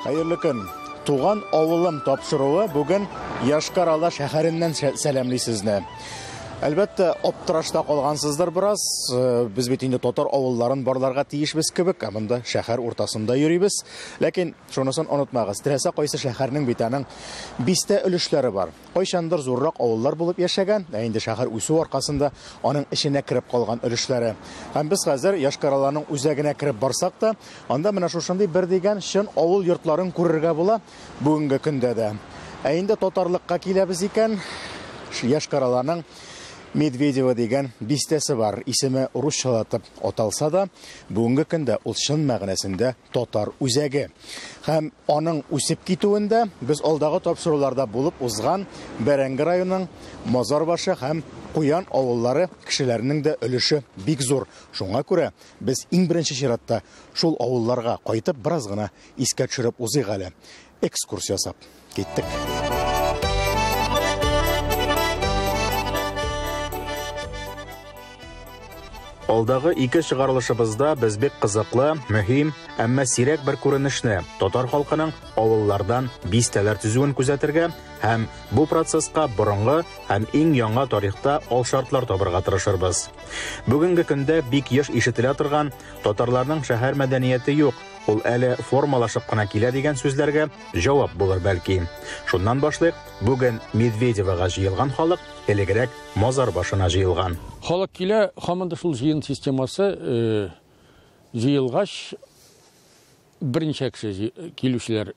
Hayırlı kün. Туған авылым тапшыруы бүген Яшкар-Ала шәһәреннән сәламлый сезне. Әлбәттә, аптырашта калгансыздыр бераз. Без бит инде татар авылларын барларга тиешбез кебек, монда шәһәр уртасында йөрибез. Ләкин шунысын онытмагыз, теләсә кайсы шәһәрнең бит аның бистә өлешләре бар. Кайчандыр зуррак авыллар булып яшәгән, инде шәһәр үсү аркасында аның эченә кирип калган өлешләре. Һәм без хәзер Яшкар-Аланың үзәгенә кирип барсак та, анда менә шушындый бер дигән чын авыл йортларын күрергә була бүгенге көндә дә. Инде татарлыкка киләбез икән, Яшкар-Аланың Медведева дигән бистәсе бар. Исеме русчалатып аталса да, бүгенге көндә ул чын мәгънәсендә татар үзәге. Һәм аның үсеп китүендә без алдагы тапшыруларда булып узган Бәрәңге районының Мазарбашы һәм Куян авыллары кешеләренең дә өлеше бик зур. Шуңа күрә без иң беренче чиратта шул авылларга кайтып бераз гына искә төшереп узыйк әле. Экскурсия ясап киттек. Алдагы ике чыгарылышыбызда без бик кызыклы, мөһим, әмма сирәк бер күренешне, татар халкының авыллардан бистәләр төзүен күзәтергә һәм бу процесска борынгы һәм иң яңа тарихта ал шартлар табырга тырышырбыз. Бүгенге көндә бик еш ишетелә торган татарларның шәһәр мәдәнияте юк, ул әле формалашып кына килә дигән сүзләргә җавап булыр бәлки. Шуннан башлыйк, бүген Медведевага җыелган халык элегрәк Мазарбашына җыелган. Халык килә, һаман шул җыен системасы җыелгач, беренче кеше килүчеләр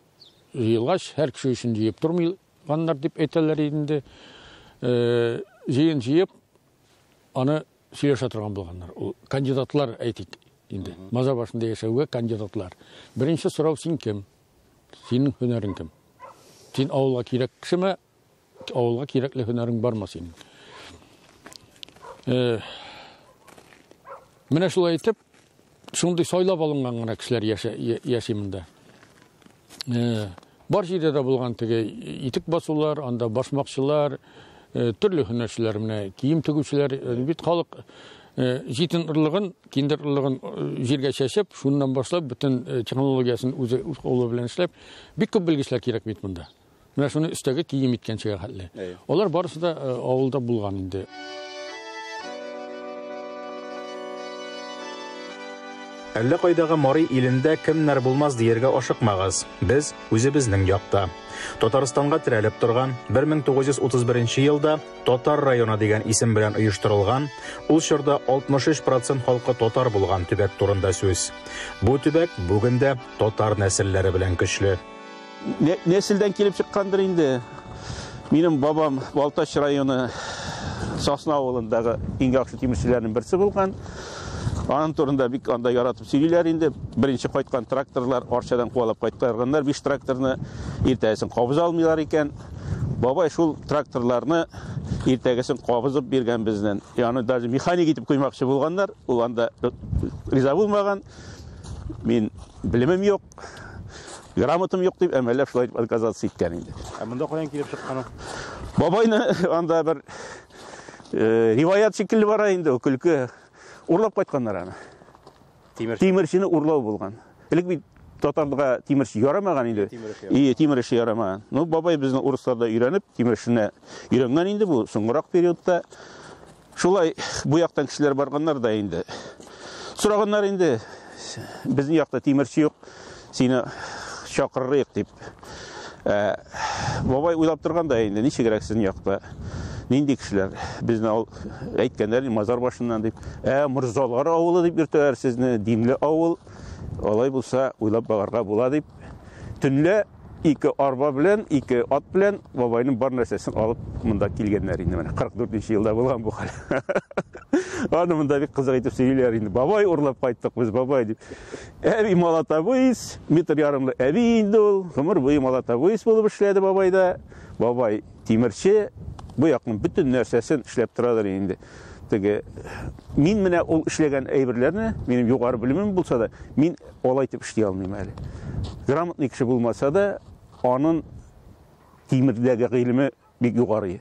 җыелгач, һәр кеше өчен җыеп тормыйлганнар дип әйтәләр инде. Җыен җыеп, аны сөйләшә торган булганнар. Ул кандидатлар әйтик инде. Мазарбашында яшәүгә кандидатлар. Беренче сорау: син кем? Синең һөнәрең кем? Син авылга кирәк кешеме? Авылга кирәкле һөнәрең бармы синең? Менә шулай итеп, шундый сайлап алынган гына кешеләр яши монда. Бар җирдә дә булган теге итек басулар, анда башмакчылар, төрле һөнәрчеләр, менә кием тегүчеләр, бит халык җитен ырлыгын, киндер ырлыгын җиргә чәчеп, шуннан башлап бөтен технологиясын үзе кулы белән эшләп, бик күп белгечләр кирәк бит монда. Менә шуны өстәге кием иткәнчегә хәтле. Алар барысы да авылда булган инде. Әллә кайдагы Марий илендә кемнәр булмас диергә ашыкмагыз. Без үзебезнең якта. Татарстанга терәлеп торган 1931 елда Татар районы дигән исем белән оештырылган, ул чорда 63% халкы татар булган төбәк турында сүз. Бу төбәк бүген дә татар нәселләре белән көчле. Нәселдән килеп чыккандыр инде. Минем бабам Балтач районы Сосна авылындагы иң яхшы тимерчеләрнең берсе булган. Аның турында бик анда яратып сөйлиләр инде. Беренче кайткан тракторлар арчадан куалап кайтканнар, 5 тракторны иртәсен кабыз алмыйлар икән. Бабай шул тракторларны иртәгесен кабызып биргән безнең. Яны даже механик итеп куймакчы булганнар. Ул анда риза булмаган. Мин белемем юк, грамотам юк дип әмәлләп шулай отказаться иткән инде. Монда каян килеп чыккан? Бабайны анда бер риваят шикелле бара инде, күлке. Урлап кайтканнар аны. Тимерчене урлау булган. Элек бит татарларга тимерче ярамаган инде. Тимерче ярамаган. Ну, бабай безнең урысларда өйрәнеп, тимерчене өйрәнгән инде бу соңгырак периодта. Шулай бу яктан кешеләр барганнар да инде. Сораганнар инде, безнең якта тимерче юк, сине чакырырык дип. Бабай уйлап торганда инде, ничегрәк сезнең якта? Нинди кешеләр? Безне әйткәннәр Мазарбашыннан дип, Мырзалар авылы дип йөртәләр сезне, динле авыл. Алай булса, уйлап барырга була дип. Төнлә 2 арба белән, 2 ат белән бабайның бар нәрсәсен алып монда килгәннәр инде. Менә 44нче елда булган бу хәл. Аны монда бик кызык итеп сөйлиләр инде. Бабай урлап кайттык без, бабай дип. Әби Малатавыйс, метр ярымлы әби инде ул. Гомер буе Малатавыйс булып эшләде бабайда. Бабай тимерче. Бу якның бүтән нәрсәсен эшләп торадыр инде. Теге мин менә ул эшләгән әйберләрне, минем югары белемем булса да, мин алай итеп эшли алмыйм әле. Грамотный кеше булмаса да, аның тимердәге гыйлеме бик югары.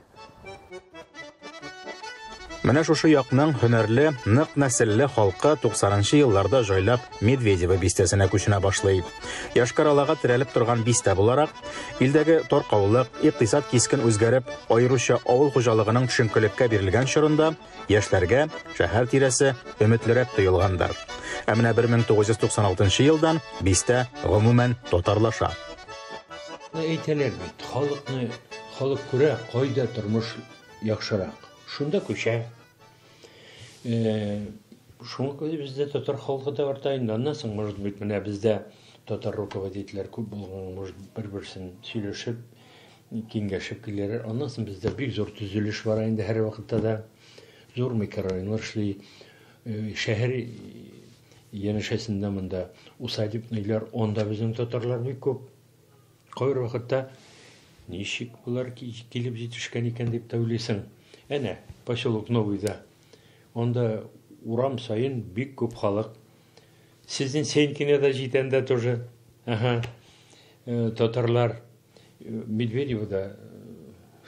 Менә шушы якның һөнәрле, нык нәселле халкы 90-нчы елларда җайлап Медведево бистәсенә күченә башлый. Яшкаралага терәлеп торган бистә буларак, илдәге таркаулык, икътисад кискен үзгәреп, аеруча авыл хуҗалыгының төшенкелеккә бирелгән чорында яшьләргә шәһәр тирәсе өметлерәп тоелгандар. Ә менә 1996 елдан бистә гомумән тотарлаша. Әйтәләр бит, халык күрә кайда тормыш яхшырак. Шунда күчә. Шуңа күрә бездә татар халкы да бар инде. Аннан соң, может быть, менә бездә татар руководительләр күп булган, может, бер-берсен сөйләшеп, киңәшеп киләләр. Аннан соң бездә бик зур төзелеш бар инде һәр вакытта да. Зур микрорайоннар эшли. Шәһәр янәшәсендә монда усадебныйлар, онда безнең татарлар бик күп. Кайбер вакытта ничек булар килеп җитешкән икән дип тә уйлыйсың. Әнә, поселок Новыйда. Онда урам сайын бик күп халык. Сезнең Сенькине да җитәндә тоже. Татарлар Медведевода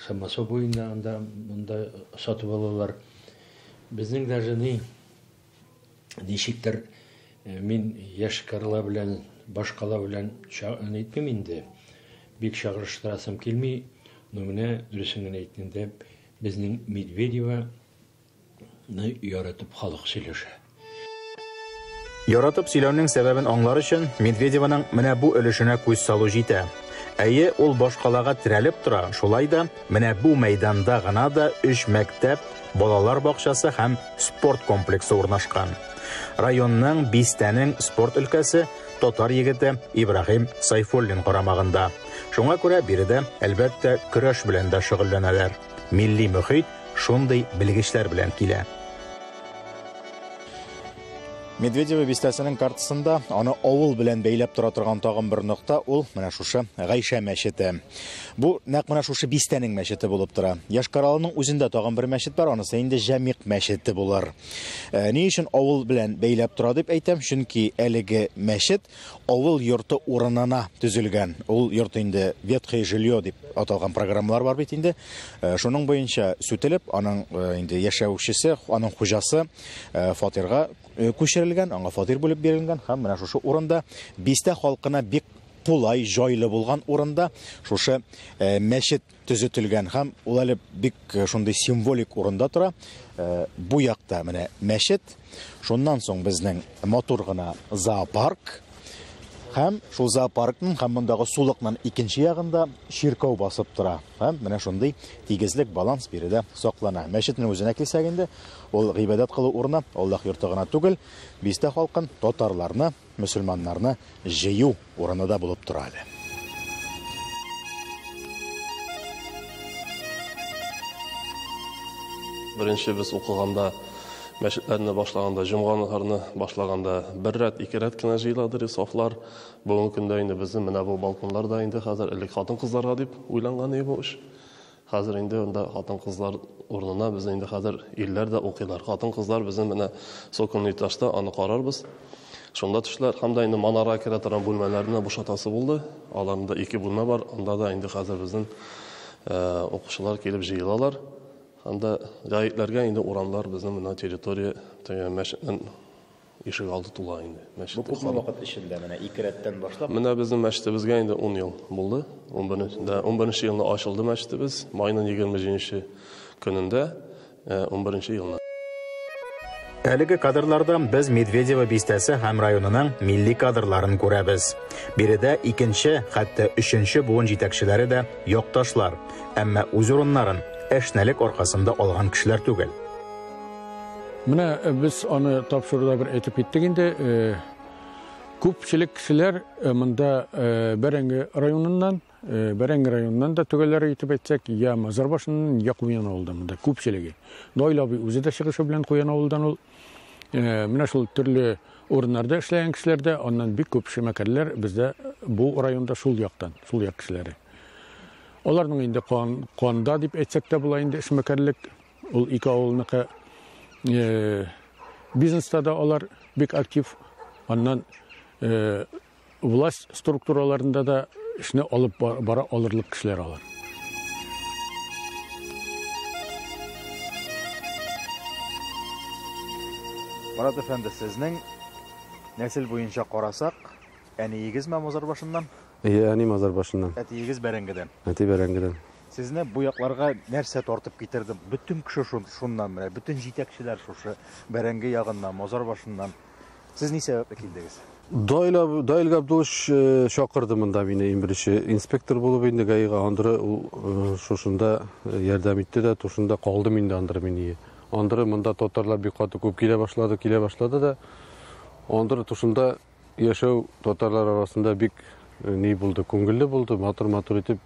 Самосо буенда монда сатып алалар. Безнең даже ничектер мин яшкарла белән, башкала белән әйтмим инде. Бик чагыштырасым килми, но менә дөресен әйткәндә безнең Медведево яратып халык сөйләшә. Яратып сөйләүнең сәбәбен аңлар өчен Медведеваның менә бу өлешенә күз салу җитә. Әйе, ул башкалага терәлеп тора, шулай да менә бу мәйданда гына да 3 мәктәп, балалар бакчасы һәм спорт комплексы урнашкан. Районның бистәнең спорт өлкәсе татар егете Ибрахим Сайфуллин карамагында. Шуңа күрә биредә әлбәттә көрәш белән дә шөгыльләнәләр. Милли мөхит шундый белгечләр белән килә. Медведево бистәсенең картасында аны авыл белән бәйләп тора торган тагын бер нокта, ул менә шушы Гайшә мәчете. Бу нәкъ менә шушы бистәнең мәчете булып тора. Яшкаралының үзендә тагын бер мәчет бар, анысы инде Җәмигъ мәчете булыр. Ни өчен авыл белән бәйләп тора дип әйтәм? Чөнки әлеге мәчет авыл йорты урынына төзелгән. Ул йорт инде ветхое жилье дип аталган программалар бар бит инде. Шуның буенча сүтелеп, аның инде яшәүчесе, аның хуҗасы фатирга күчерелгән, аңа фатир булып бирелгән һәм менә шушы урында бистә халкына бик кулай, җайлы булган урында шушы мәчет төзетелгән һәм ул әле бик шундый символик урында тора. Бу якта менә мәчет, шуннан соң безнең матур гына зоопарк һәм шул зоопаркның һәм мондагы сулыкның икенче ягында чиркәү басып тора. Һәм менә шундый тигезлек, баланс биредә саклана. Мәчетнең үзенә килсәк инде, ул гыйбадәт кылу урыны, Аллаһ йорты гына түгел, бистә халкын, татарларны, мөселманнарны җыю урыны да булып тора әле. Беренче без укыганда, мәчетләрне башлаганда, җомганларны башлаганда бер рәт, ике рәт кенә җыйладыр исафлар. Бүгенге көндә инде безнең менә бу балконларда инде хәзер элек хатын-кызларга дип уйланган иде бу эш. Хәзер инде анда хатын-кызлар урынына без инде хәзер илләр дә укыйлар. Хатын-кызлар безнең менә сокольный этажда аны карарбыз. Шунда төшләр, һәм дә инде манара керә торган бүлмәләрне бушатасы булды. Аларында 2 бүлмә бар. Анда да инде хәзер безнең укучылар килеп җыелалар. Һәм дә гаетләргә инде урамлар безнең менә территория мәчетнең ишек алды тула инде. Бу күпме вакыт эчендә менә 2 рәттән башлап? Менә безнең мәчетебезгә инде 10 ел булды. 11 елны ачылды мәчетебез. Майның 27 көнендә 11 елны. Әлеге кадрларда без Медведево бистәсе һәм районының милли кадрларын күрәбез. Биредә 2нче, хәтта 3нче буын җитәкчеләре дә якташлар, әмма үз урыннарын эшнәлек аркасында алган кешеләр түгел. Менә без аны тапшыруда бер әйтеп киттек инде. Күпчелек кешеләр монда Бәрәңге районыннан да түгелләр әйтеп әйтсәк, я Мазарбашыннан, я Куян авылдан монда күпчелеге. Дойлабы үзе дә чыгышы белән Куян авылдан ул. Менә шул төрле урыннарда эшләгән кешеләр дә, аннан бик күп шәмәкәрләр бездә бу районда шул яктан, шул як кешеләре. Аларның инде канда дип әйтсәк тә була инде эшмәкәрлек. Ул ике авылныкы бизнеста да алар бик актив. Аннан власть структураларында да эшне алып бара алырлык кешеләр алар. Мурат әфәнде, сезнең нәсел буенча карасак, әниегезме Мазар башыннан? Әни Мазар башыннан. Әтиегез Бәрәңгедән. Әти Бәрәңгедән. Сезне бу якларга нәрсә тартып китерде? Бүтән кеше шуннан менә, бүтән җитәкчеләр шушы Бәрәңге ягыннан, Мазар башыннан. Сез ни сәбәпле килдегез? Дойл Габдулович шакырды монда мине беренче инспектор булып инде гаига андыры шушында ярдәм итте дә, тушында калдым инде андыры мине. Андыры монда татарлар бик каты күп килә башлады да. Андыры тушында яшәү татарлар арасында бик ни булды, күңелле булды, матур итеп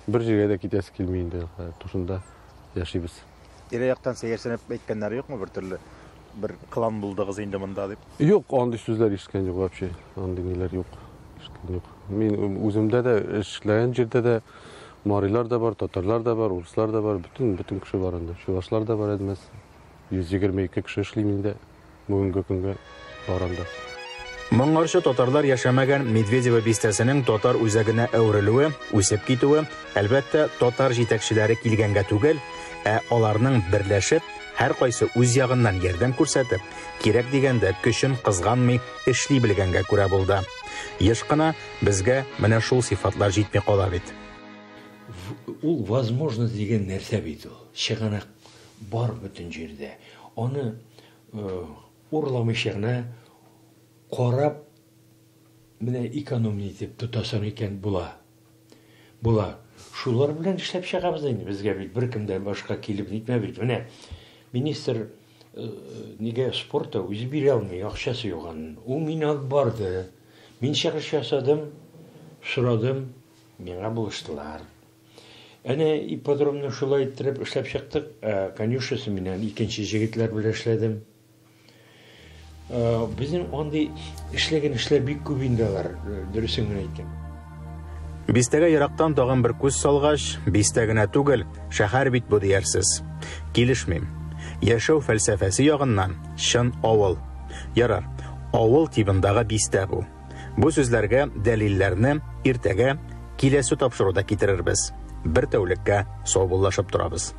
бер җиргә дә китәсе килми инде. Тушында яшибез. Тирә-яктан сәерсенеп әйткәннәр юкмы бер төрле? Bir klan buldunuz indi mında deyip. Yok, андый сүзләр ишеткән юк вообще. Андый ниләр юк. Ишеткән юк. Мин үземдә дә эшләгән җирдә дә марилар да бар, татарлар да бар, урыслар да бар, бүтән кеше бар анда. Чуашлар да бар әдмәс. 122 кеше эшли миндә бүгенге көнгә баранда. Моңарчы татарлар яшәмәгән Медведево бистәсенең татар үзәгенә әверелүе, үсеп китүе, әлбәттә, татар җитәкчеләре килгәнгә түгел, аларның берләшеп һәр кайсы үз ягыннан ярдәм күрсәтеп, кирәк дигәндә көчен кызганмый эшли белгәнгә күрә булды. Еш кына безгә менә шул сыйфатлар җитми кала бит. Ул возможность дигән нәрсә бит ул. Чыганак бар бүтән җирдә. Аны урламыйча карап менә экономия итеп тотасың икән була. Шулар белән эшләп чыгабыз инде безгә бит беркемдән башка килеп нитмә бит. Менә министр нигә спортта үзе бирә алмый, акчасы юган. Ул мине алып барды. Мин чыгыш ясадым, сорадым, миңа булыштылар. Әнә ипподромны шулай иттереп эшләп чыктык. Конюшасы менән икенче җегетләр белән эшләдем. Безнең андый эшләгән эшләр бик күп инде алар, дөресен генә әйткән. Бистәгә ерактан тагын бер күз салгач, бистә генә түгел, шәһәр бит бу диярсез. Килешмим. Яшәү фәлсәфәсе ягыннан чын авыл. Ярар, авыл тибындагы бистә бу. Бу сүзләргә дәлилләрне иртәгә киләсе тапшыруда китерербез. Бер тәүлеккә саубуллашып торабыз.